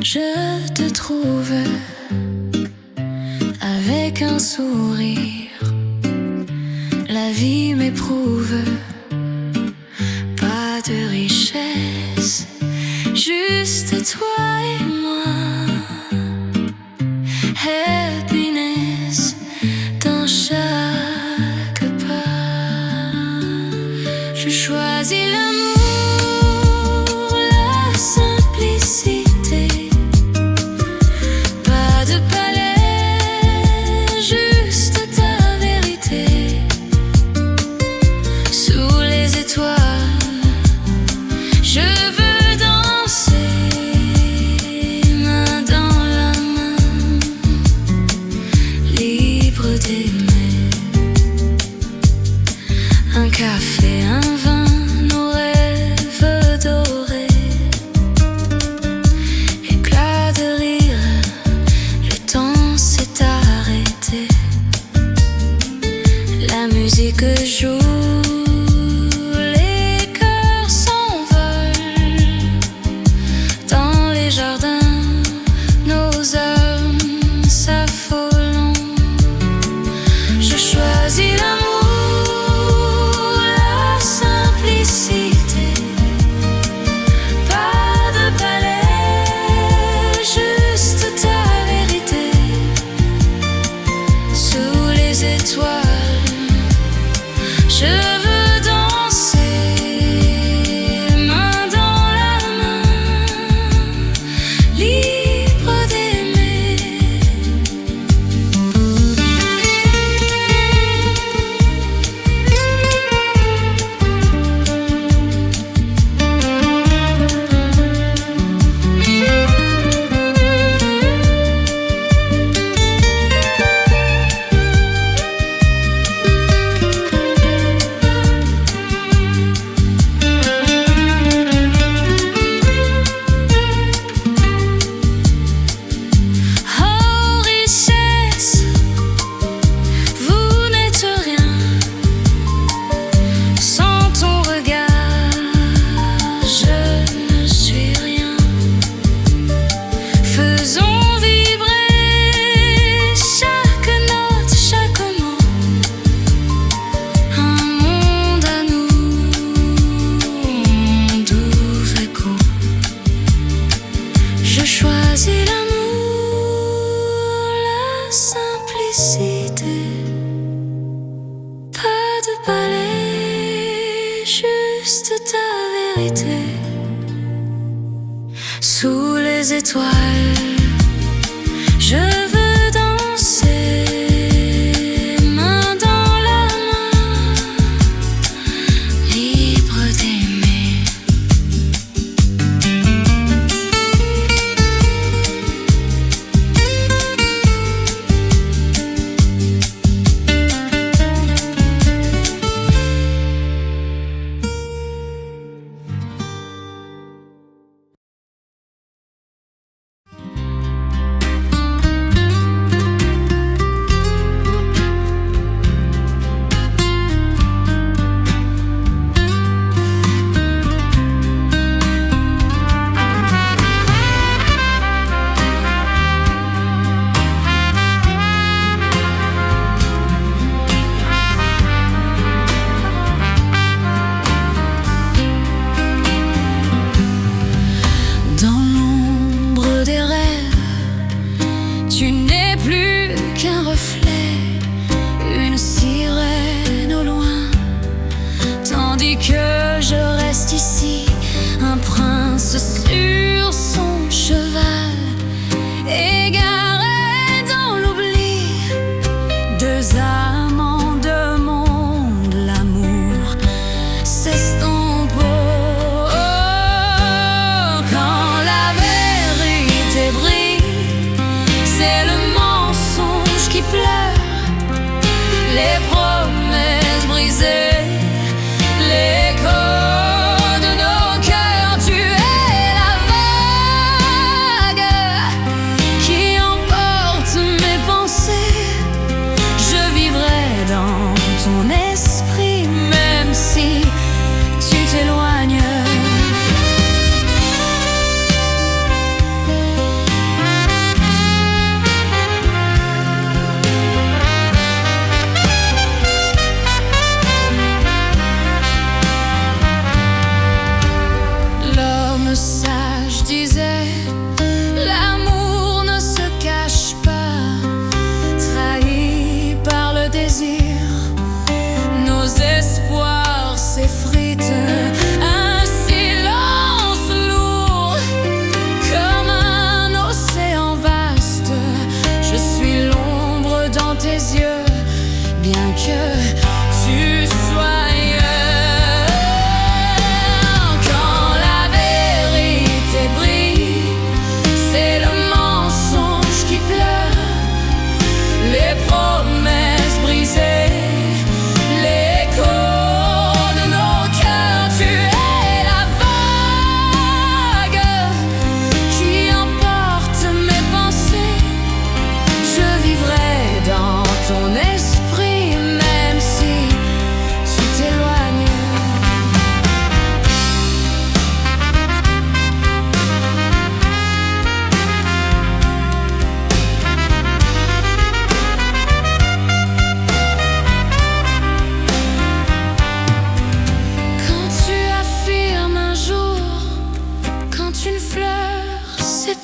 Je te trouve avec un sourire. La vie m'éprouve, pas de richesse, juste toi et moi. Happiness dans chaque pas. Je choisis l'amour, la simplicité. Pas de palais, juste ta vérité. Sous les étoiles, je veux danser, main dans la main, libre d'aimer. Un café, un vin, nos rêves dorés. Éclat de rire, le temps s'est arrêté. La musique joue, les cœurs s'envolent. Dans les jardins, nos âmes s'affolent. Je choisis l'amour, la simplicité. Pas de palais, juste ta vérité. Sous les étoiles, je veux danser, main dans la main, libre d'aimer. Oh richesse, vous n'êtes rien sans ton regard. Je ne suis rien. Faisons vibrer chaque note, chaque mot. Un monde à nous, doux écho. Je choisis l'amour, la simplicité. Pas de palais, juste ta vérité. Sous les étoiles, je veux danser, main dans la main, libre d'aimer. Dans l'ombre des rêves, tu n'es plus qu'un reflet, une sirène au loin, tandis que je reste ici, un prince sur son cheval, égaré dans l'oubli. Deux amants, deux mondes, l'amour s'estompe. Quand la vérité brille, c'est le mensonge qui pleure. Les promesses brisées, l'écho de nos cœurs. Tu es la vague qui en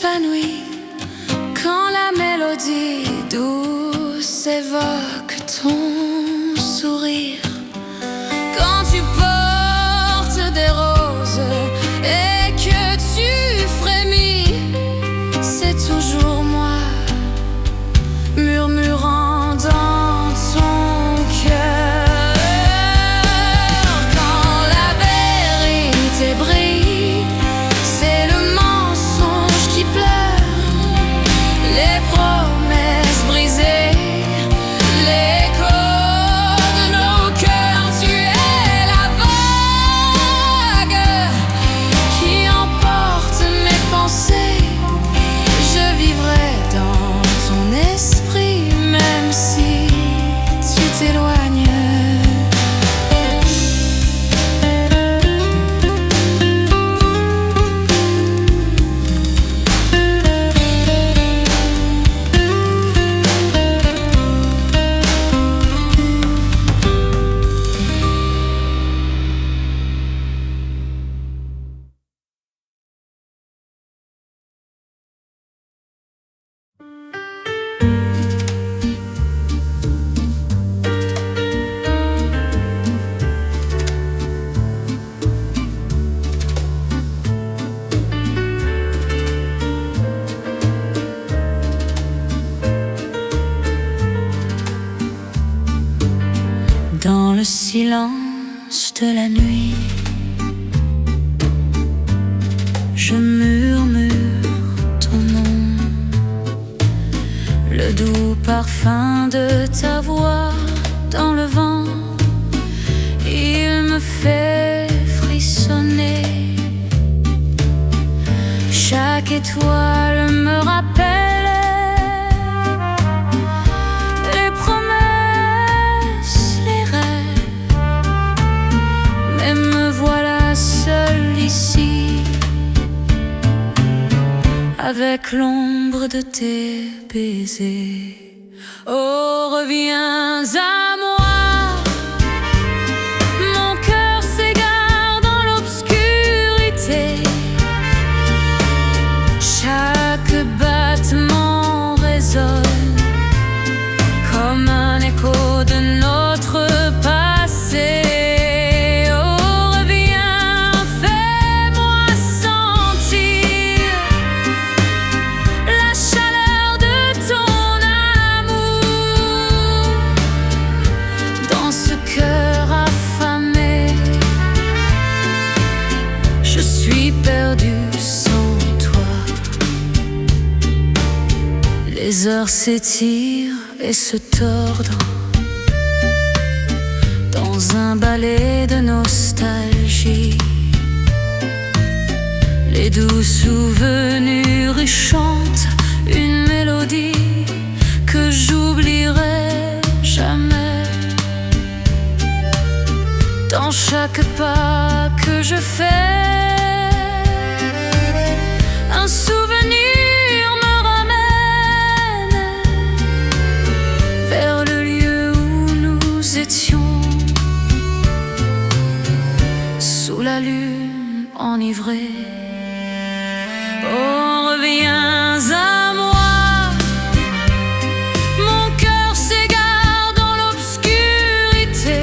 s'épanouit quand la mélodie douce évoque ton sourire. Quand tu portes des roses et que tu frémis, c'est toujours moi murmurant dans ton cœur. Quand la vérité brille, c'est le mensonge qui pleure, les promesses brisées, l'écho de nos cœurs. Tu es la vague qui emporte mes pensées. Je vivrai dans ton esprit même si tu t'éloignes. Dans le silence de la nuit, je murmure ton nom, le doux parfum de ta voix dans le vent. Il me fait frissonner. Chaque étoile me rappelle les promesses, les rêves. Mais me voilà seule ici, avec l'ombre de tes baisers. Oh, reviens à moi. Mon cœur s'égare dans l'obscurité. Chaque battement résonne comme un écho de notre passé. Oh, reviens, fais-moi sentir la chaleur de ton amour dans ce cœur affamé. Je suis perdue sans toi. Les heures s'étirent et se tordent dans un ballet de nostalgie. Les doux souvenirs y chantent une mélodie que j'oublierai jamais. Dans chaque pas que je fais, un souvenir me ramène vers le lieu où nous étions, sous la lune enivrée. Oh, reviens à moi. Mon cœur s'égare dans l'obscurité.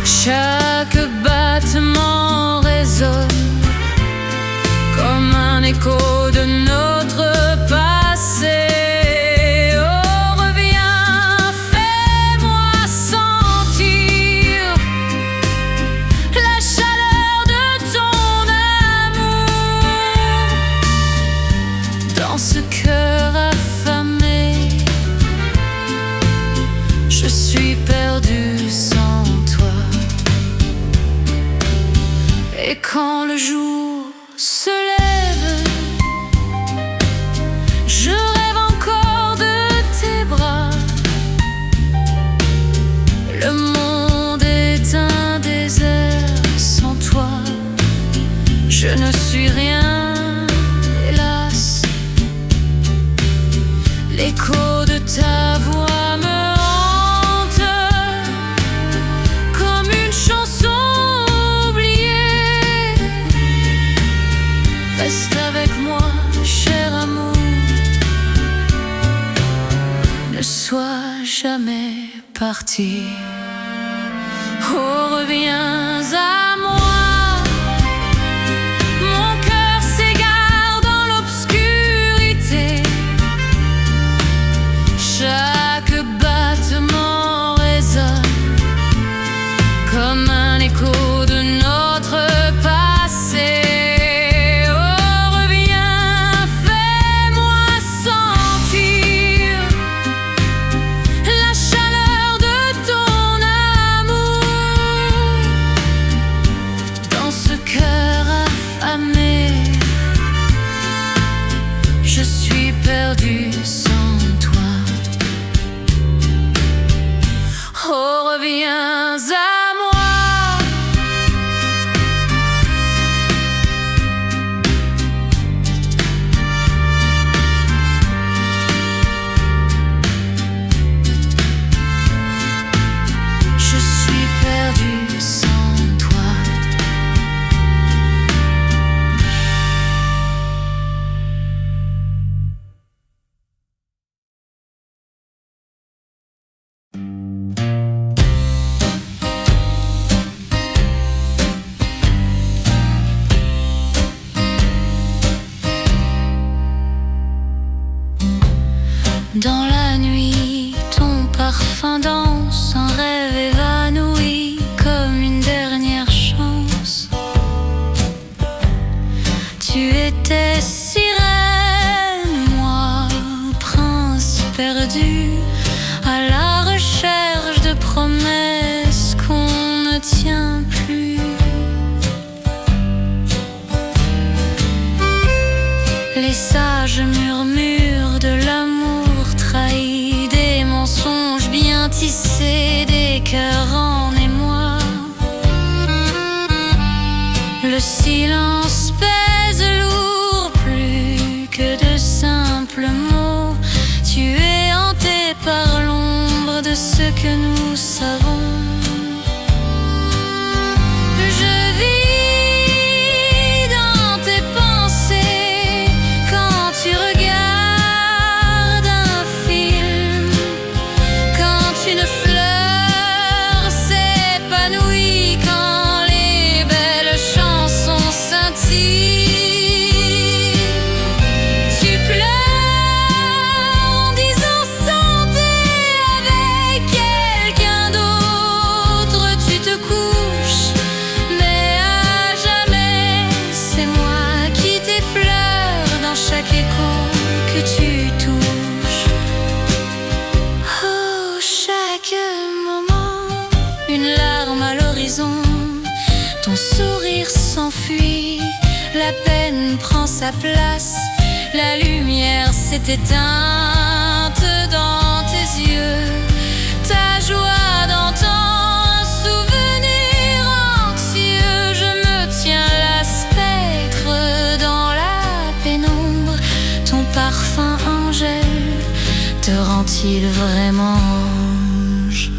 Chaque battement résonne comme un écho de notre passé. Oh, reviens, fais-moi sentir la chaleur de ton amour dans ce cœur affamé. Je suis perdue sans toi. Et quand le jour se lève, je rêve encore de tes bras. Le monde est un désert sans toi. Je ne suis rien, hélas. L'écho de ta voix me hante comme une chanson oubliée. Reste avec partir. Oh, reviens à moi. Mon cœur s'égare dans l'obscurité. Chaque battement résonne comme un écho de notre passé. Oh, reviens, fais-moi sentir la chaleur de ton amour dans ce cœur affamé. Je suis perdue sans toi. Oh, reviens à moi. Je suis perdue sans toi. Dans la nuit, ton parfum danse, un rêve évanoui comme une dernière chance. Tu étais sirène, moi, prince perdu, à la recherche de promesses qu'on ne tient plus. Les sages murmures de l'amour trahi, des mensonges bien tissés, des cœurs en émoi. Le silence pèse lourd, plus que de simples mots. Tu es hanté par l'ombre de ce que nous savons. Je vis dans tes pensées quand tu regardes un film, quand une fleur s'épanouit, quand les belles chansons scintillent. Tu pleures en disant santé avec quelqu'un d'autre. Tu te couches, mais à jamais c'est moi qui t'effleure dans chaque écho que tu touches. Oh, chaque moment, une larme à l'horizon, ton sourire s'enfuit, la peine prend sa place, la lumière s'est éteinte dans tes yeux, ta joie d'antan, un souvenir anxieux. Je me tiens là, spectre dans la pénombre, ton parfum angèle te rend-il vraiment ange?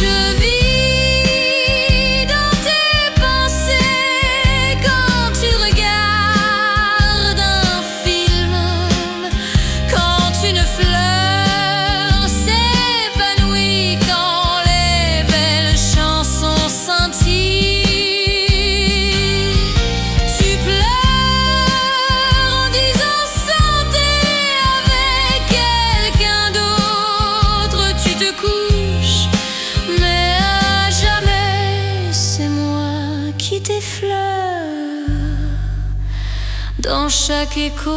Je vis dans tes pensées quand tu regardes un film, quand une fleur s'épanouit, quand les belles chansons scintillent. Tu pleures en disant santé avec quelqu'un d'autre. Tu te couches, mais à jamais c'est moi qui t'effleure dans chaque écho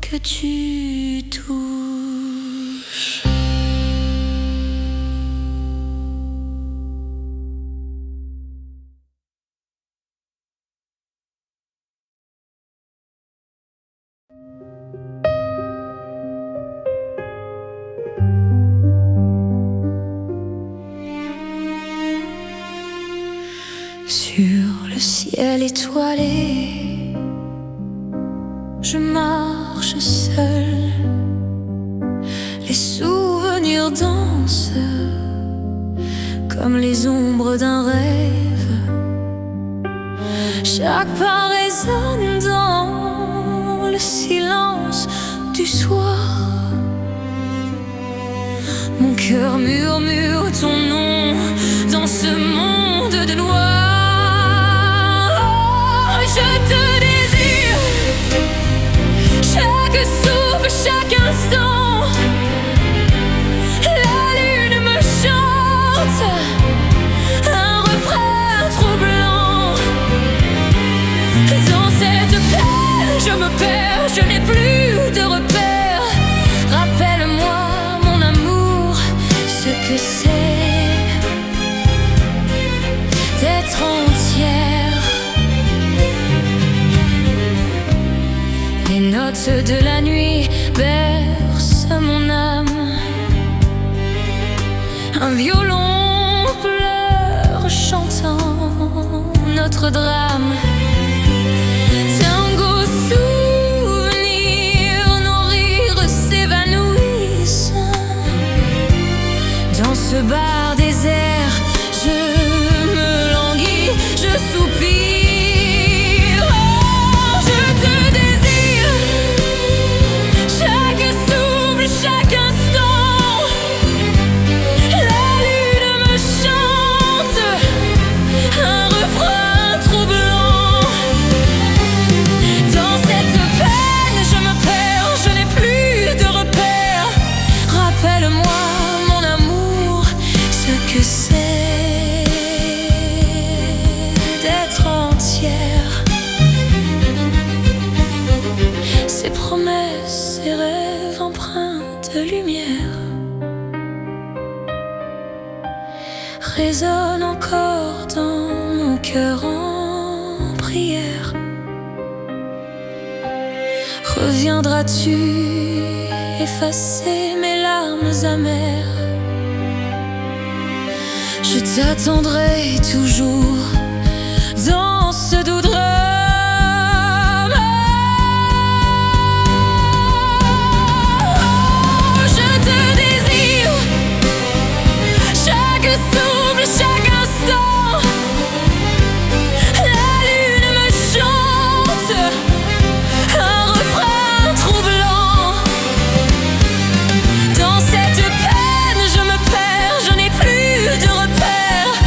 que tu touches. Sur le ciel étoilé, je marche seule. Les souvenirs dansent comme les ombres d'un rêve. Chaque pas résonne dans le silence du soir. Mon cœur murmure ton nom dans ce monde de noir. Oh, je te désire, chaque souffle, chaque instant. La lune me chante un refrain troublant. Dans cette peine, je me perds, je n'ai plus de repères. Rappelle-moi, mon amour, ce que c'est d'être entière. Les notes de la nuit bercent mon âme. Un violon pleure chantant notre drame. Tango souvenir, nos rires s'évanouissent. Dans ce bar désert, je me languis, je soupire. Oh, je te désire, chaque souffle, chaque instant. La lune me chante un refrain troublant. Dans cette peine, je me perds, je n'ai plus de repères. Rappelle-moi, mon amour, ce que c'est d'être entière. Ces promesses, ces rêves empreints de lumière résonnent encore dans mon cœur en prière. Reviendras-tu effacer mes larmes amères? Je t'attendrai toujours dans ce doux drame. Oh, je te désire, chaque souffle, chaque instant. La lune me chante un refrain troublant. Dans cette peine, je me perds, je n'ai plus de repères.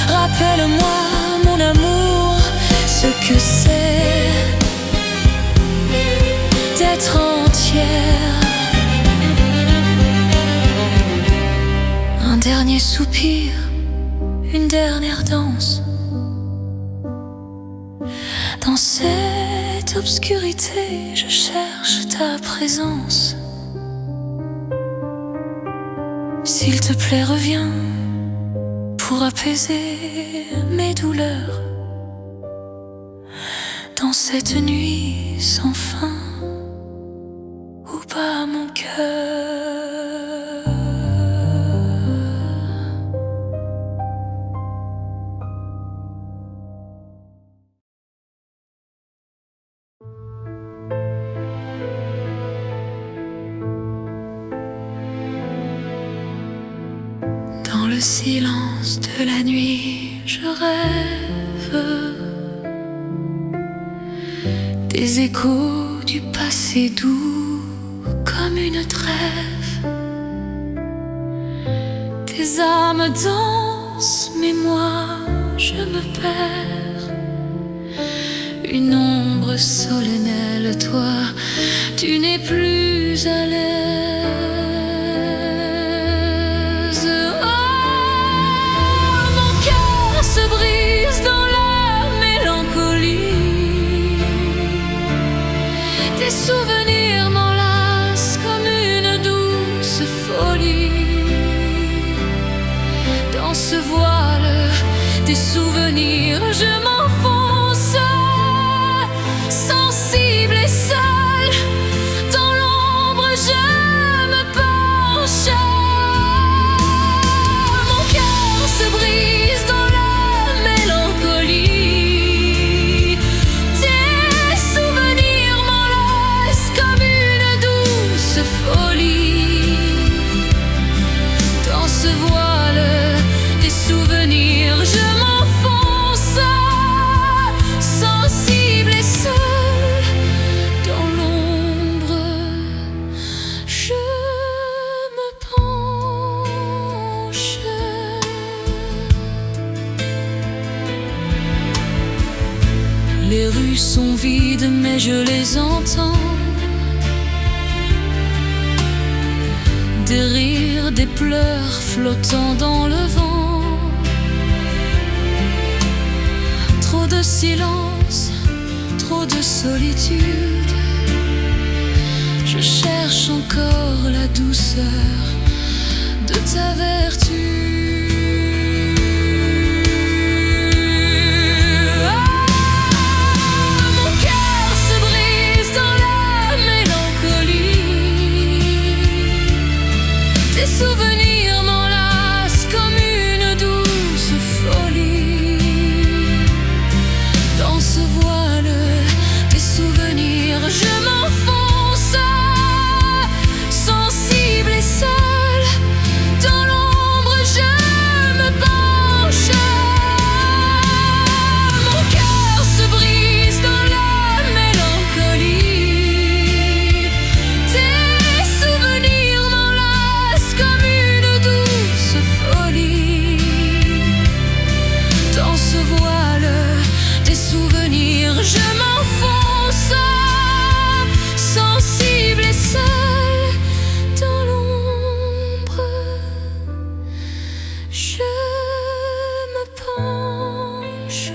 Rappelle-moi, mon amour, ce que c'est d'être entière. Un dernier soupir, une dernière danse. Dans cette obscurité, je cherche ta présence. S'il te plaît, reviens pour apaiser mes douleurs. Dans cette nuit sans fin où bat mon cœur. Dans le silence de la nuit, je rêve des échos du passé doux comme une trêve. Tes âmes dansent, mais moi je me perds. Une ombre solennelle, toi, tu n'es plus à l'aise. Oh, mon cœur se brise dans la mélancolie. Tes souvenirs m'enlacent comme une douce folie. Dans ce voile des souvenirs, je m'enfonce, sensible et seule. Dans l'ombre, je me penche. Mon cœur se brise dans la mélancolie. Tes souvenirs m'enlacent sont vides, mais je les entends. Des rires, des pleurs flottant dans le vent. Trop de silence, trop de solitude. Je cherche encore la douceur de ta vertu. Souvenirs m'enlacent comme une douce folie. Dans ce voile des souvenirs, je m'enfonce, sensible et seule. Dans l'ombre, je me penche. Mon cœur se brise dans la mélancolie. Tes souvenirs m'enlacent comme une douce folie. Dans ce voile des souvenirs, je m'enfonce, sensible et seule. Dans l'ombre, je me penche.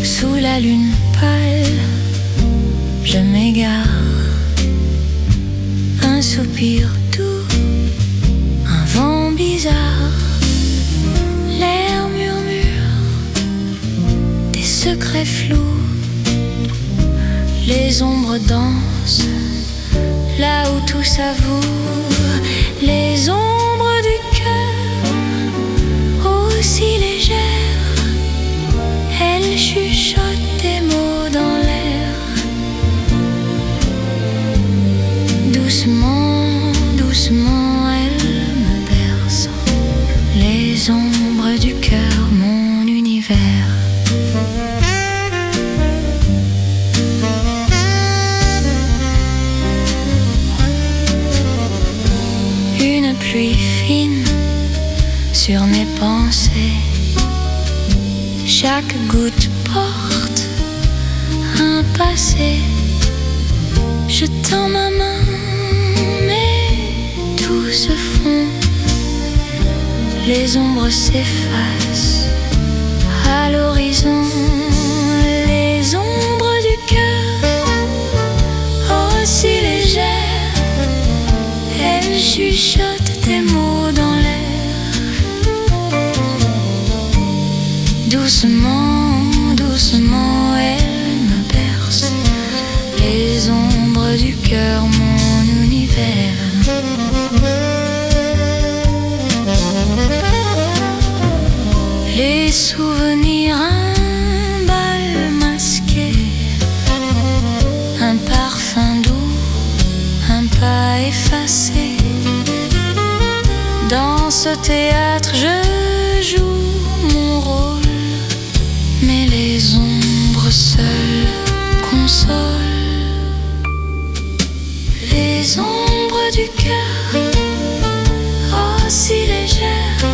Sous la lune pâle, je m'égare. Un soupir doux, un vent bizarre. L'air murmure des secrets flous. Les ombres dansent là où tout s'avoue. Les ombres du cœur, aussi légères, elles chuchotent des mots dans l'air. Doucement, doucement, elles me bercent. Les ombres du cœur, mon univers. Une pluie fine sur mes pensées. Chaque goutte porte un passé. Je tends ma main, mais tout se fond. Les ombres s'effacent à l'horizon. Les ombres du cœur, aussi légères, elles chuchotent des mots dans l'air. Doucement, doucement, elles me bercent. Les ombres du cœur, mon univers. Les souvenirs, un bal masqué, un parfum doux, un pas effacé. Dans ce théâtre, je joue mon rôle, mais les ombres seules consolent. Les ombres du cœur, aussi légères,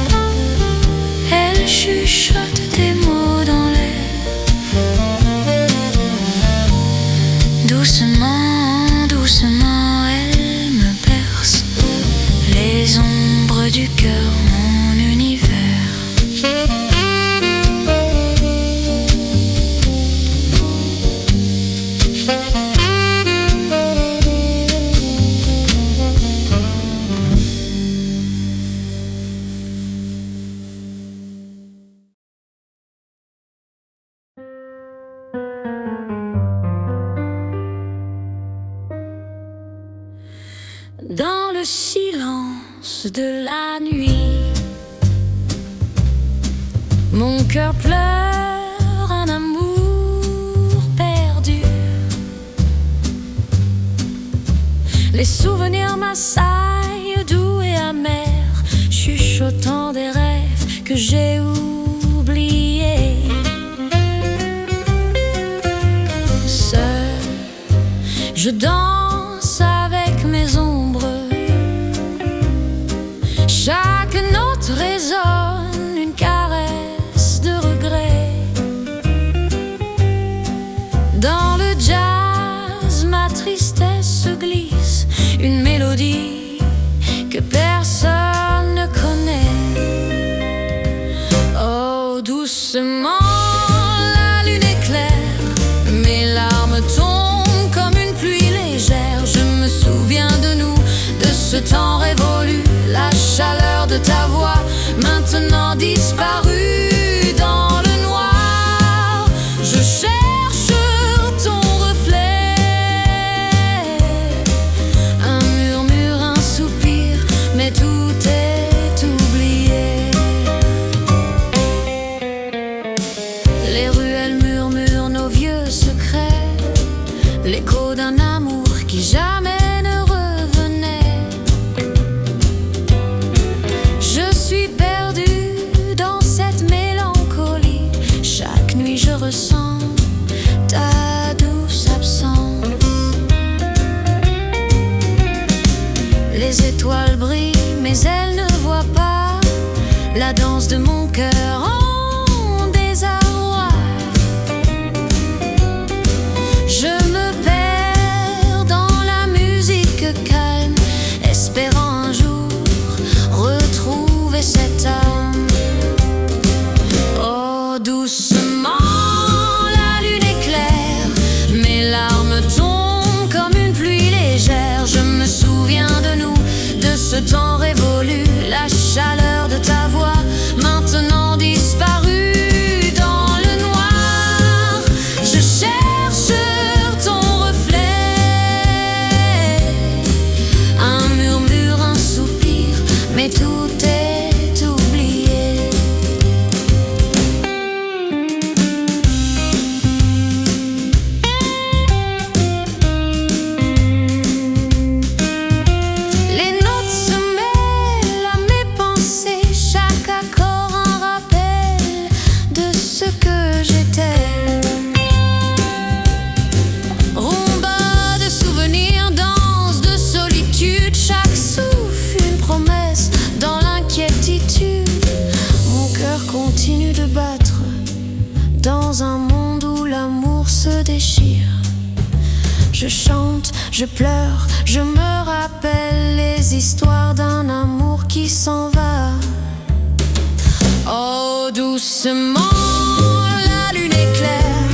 elles chuchotent des mots dans l'air. Doucement, doucement, elles me bercent. Les ombres du cœur, mon univers. Dans le silence de la nuit, mon cœur pleure un amour perdu. Les souvenirs m'assaillent doux et amer, chuchotant des rêves que j'ai oubliés. Seul, je danse avec mes ombres. Chaque note résonne une caresse de regret. Dans le jazz, ma tristesse se glisse, une mélodie que personne ne connaît. Oh, doucement, la lune éclaire, mes larmes tombent comme une pluie légère. Je me souviens de nous, de ce temps révolu, la chaleur de ta voix, maintenant disparue dans le noir. Je cherche ton reflet, un murmure, un soupir, mais tout est oublié. Les ruelles murmurent nos vieux secrets, l'écho d'un amour qui jamais ne revenait. Je suis perdue dans cette mélancolie. Chaque nuit je ressens ta douce absence. Les étoiles brillent, mais elles ne voient pas la danse de mon cœur en désarroi. Je me perds dans la musique calme, espérant un jour retrouver cette âme. Oh, doucement, la lune éclaire, mes larmes tombent comme une pluie légère. Je me souviens de nous, de ce temps révolu, la chaleur de ta voix, maintenant disparue dans le noir. Je cherche ton reflet, un murmure, un soupir, mais tout est oublié. Les notes se mêlent à mes pensées, chaque accord un rappel de ce que j'étais. Rumba de souvenirs, danse de solitude, chaque souffle une promesse dans l'inquiétude. Mon cœur continue de battre dans un monde où l'amour se déchire. Je chante, je pleure, je me rappelle les histoires d'un amour qui s'en va. Oh, doucement, la lune éclaire,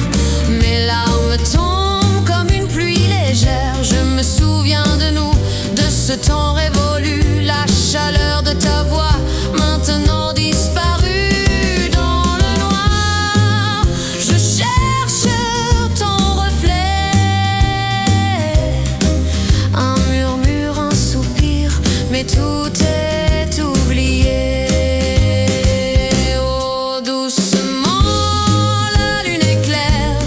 mes larmes tombent comme une pluie légère. Je me souviens de nous, de ce temps révolu, la chaleur de ta voix, maintenant disparue dans le noir. Je cherche ton reflet, un murmure, un soupir, mais tout est oublié. Oh, doucement, la lune éclaire,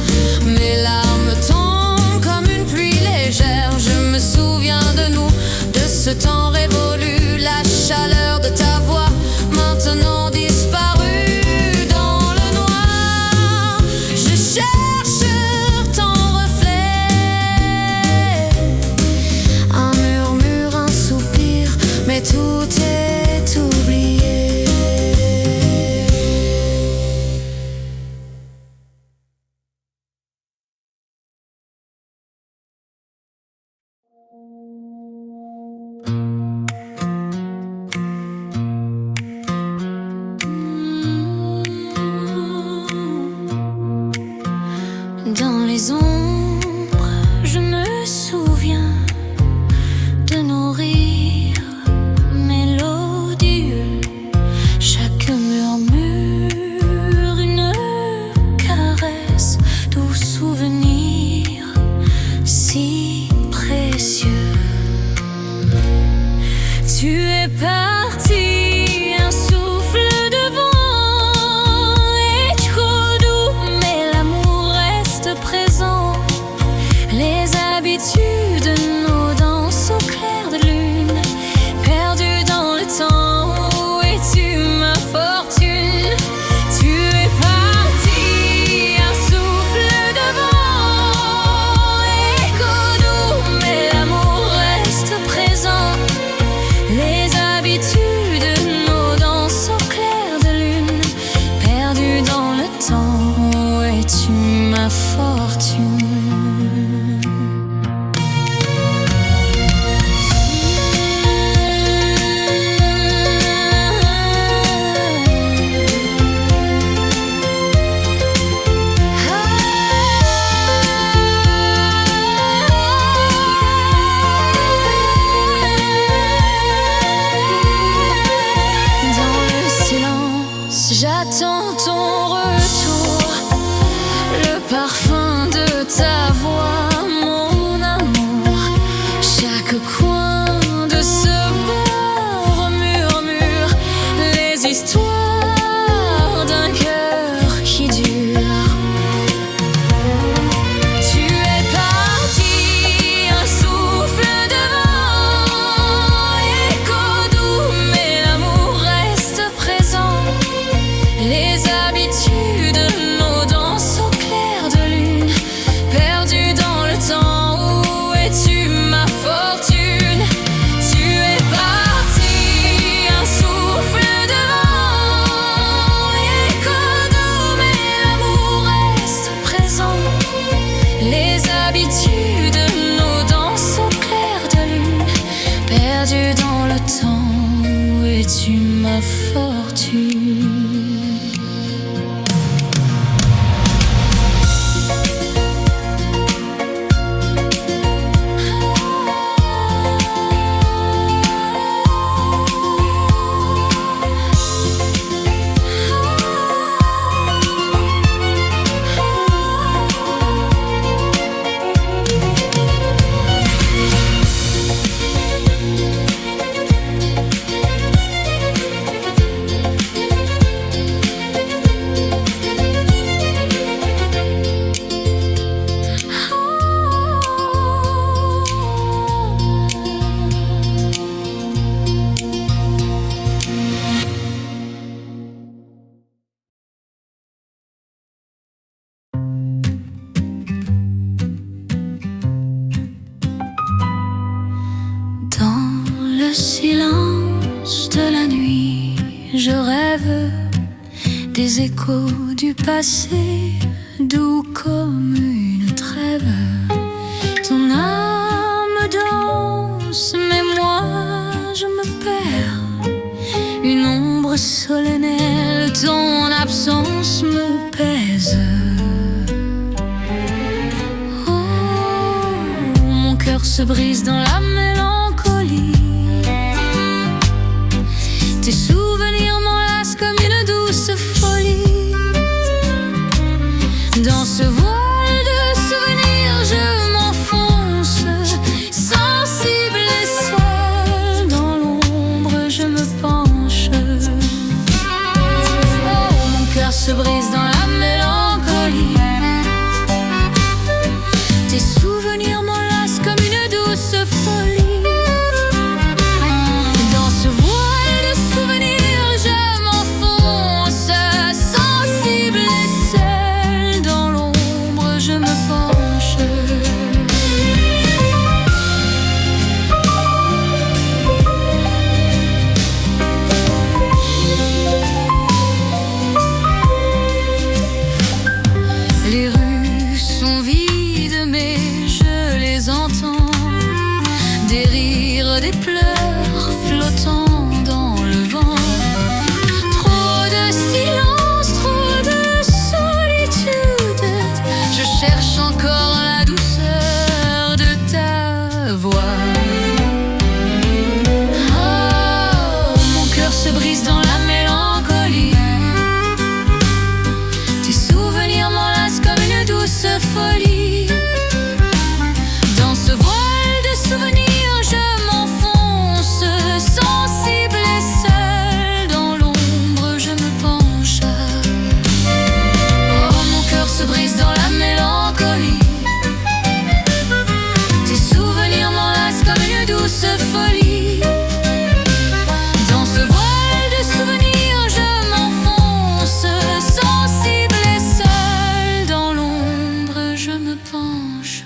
mes larmes tombent comme une pluie légère. Je me souviens de nous, de ce temps révolu, la chaleur de ta voix, maintenant disparue dans le noir. Je cherche ton reflet, un murmure, un soupir, mais tout est oublié. Dans les ombres, je me souviens de nos rires mélodieux. Chaque murmure, une caresse, doux souvenir si précieux. Tu es parti, un souffle de vent est trop doux, mais l'amour reste présent. Les habitudes, nos danses au clair de lune, perdues ma fortune. Le silence de la nuit, je rêve des échos du passé, doux comme une trêve. Ton âme danse, mais moi je me perds. Une ombre solennelle, ton absence me pèse. Oh, mon cœur se brise dans la mélancolie. Tes souvenirs m'enlacent comme une douce folie. Dans ce voile de souvenirs, je m'enfonce, sensible et seule. Dans l'ombre, je me penche. Oh, mon cœur se brise dans la mélancolie. Tes souvenirs m'enlacent comme une douce folie. Les rues sont vides, mais je les entends. Des rires, des pleurs flottant dans le vent. Trop de silence, trop de solitude. Je cherche encore la douceur de ta voix. Oh, mon cœur se brise dans la mélancolie. Tes souvenirs m'enlacent comme une douce folie. Dans ce voile de souvenirs, je m'enfonce, sensible et seule. Dans l'ombre, je me penche. Oh, mon cœur se brise dans la mélancolie. Tes souvenirs m'enlacent comme une douce folie. Dans ce voile de souvenirs, je m'enfonce, sensible et seule. Dans l'ombre, je me penche.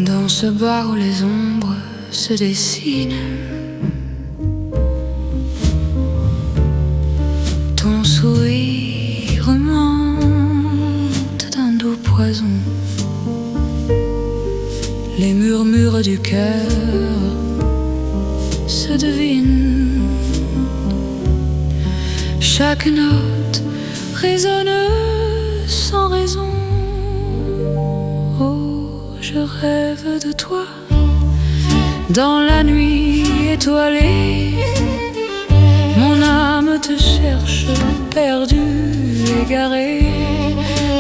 Dans ce bar où les ombres se dessinent, ton sourire remonte d'un doux poison. Les murmures du cœur se devinent. Chaque note résonne sans raison. Je rêve de toi dans la nuit étoilée. Mon âme te cherche, perdue, égarée.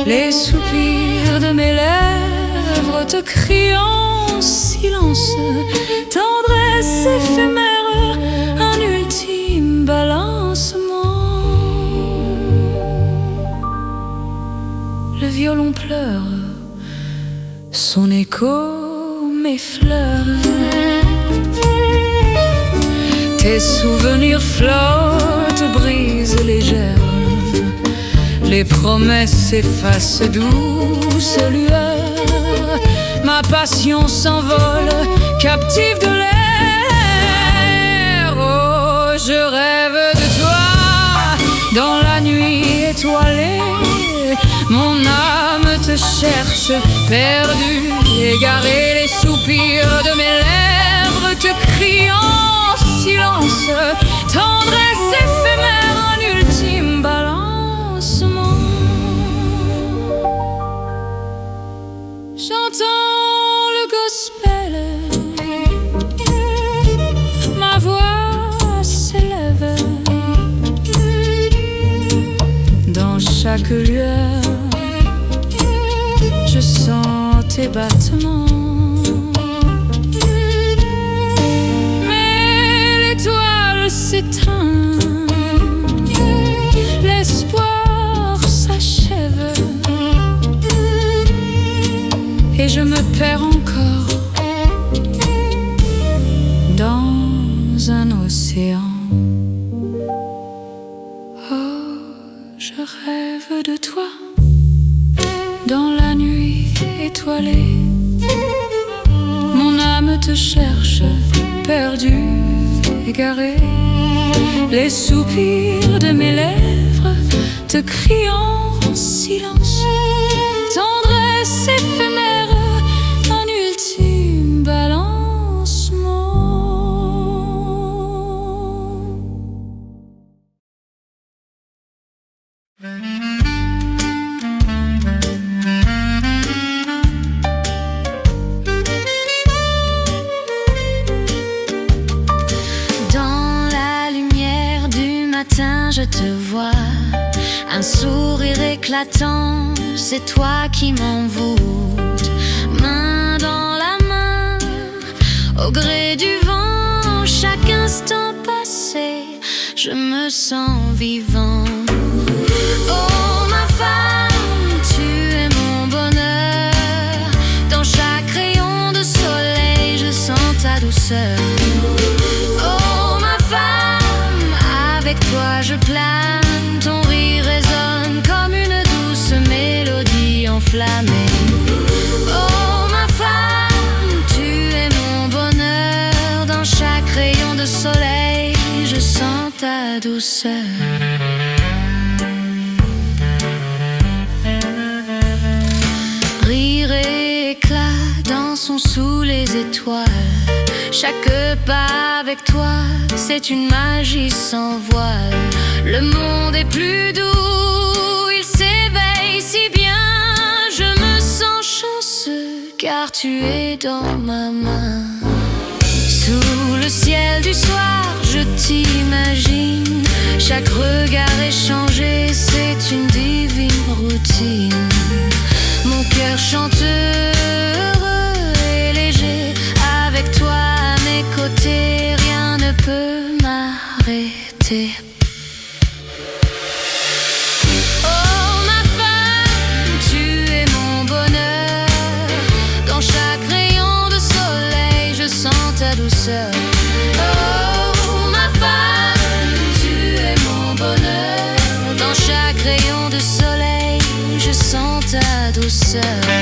Les soupirs de mes lèvres te crient en silence. Tendresse éphémère, un ultime balancement. comme mes fleurs. Tes souvenirs flottent, brisent légères. Les promesses effacent, douce lueur. Ma passion s'envole, captive de l'air. Oh, je rêve de toi dans la nuit étoilée. Mon âme te cherche, perdue, égarée. Les soupirs de mes lèvres te crient en silence. Tendresse éphémère, un ultime balancement. J'entends le gospel, ma voix s'élève. Dans chaque lueur, je sens tes battements. Mais l'étoile s'éteint, l'espoir s'achève. Et je me perds encore dans un océan. Oh, je rêve de toi dans la nuit étoilée. Mon âme te cherche, perdue, égarée. Les soupirs de mes lèvres te crient en silence. Tendresse éphémère, un ultime balancement. Dans la lumière du matin, je te vois, un sourire éclatant, c'est toi qui m'envoûte. Main dans la main, au gré du vent, chaque instant passé, je me sens vivant. Oh ma femme, tu es mon bonheur. Dans chaque rayon de soleil, je sens ta douceur. Oh ma femme, avec toi je plane. Ton rire résonne comme une douce mélodie enflammée. Oh ma femme, tu es mon bonheur. Dans chaque rayon de soleil, je sens ta douceur. Rire et éclat dansons sous les étoiles. Chaque pas avec toi, c'est une magie sans voile. Le monde est plus doux, il s'éveille si bien. Je me sens chanceux car tu es dans ma main. Sous le ciel du soir, je t'imagine. Chaque regard échangé, c'est une divine routine. Mon cœur chante heureux et léger. Avec toi à mes côtés, rien ne peut m'arrêter. Oh ma femme, tu es mon bonheur. Dans chaque rayon de soleil, je sens ta douceur. Oh ma femme, tu es mon bonheur. Dans chaque rayon de soleil, je sens ta douceur.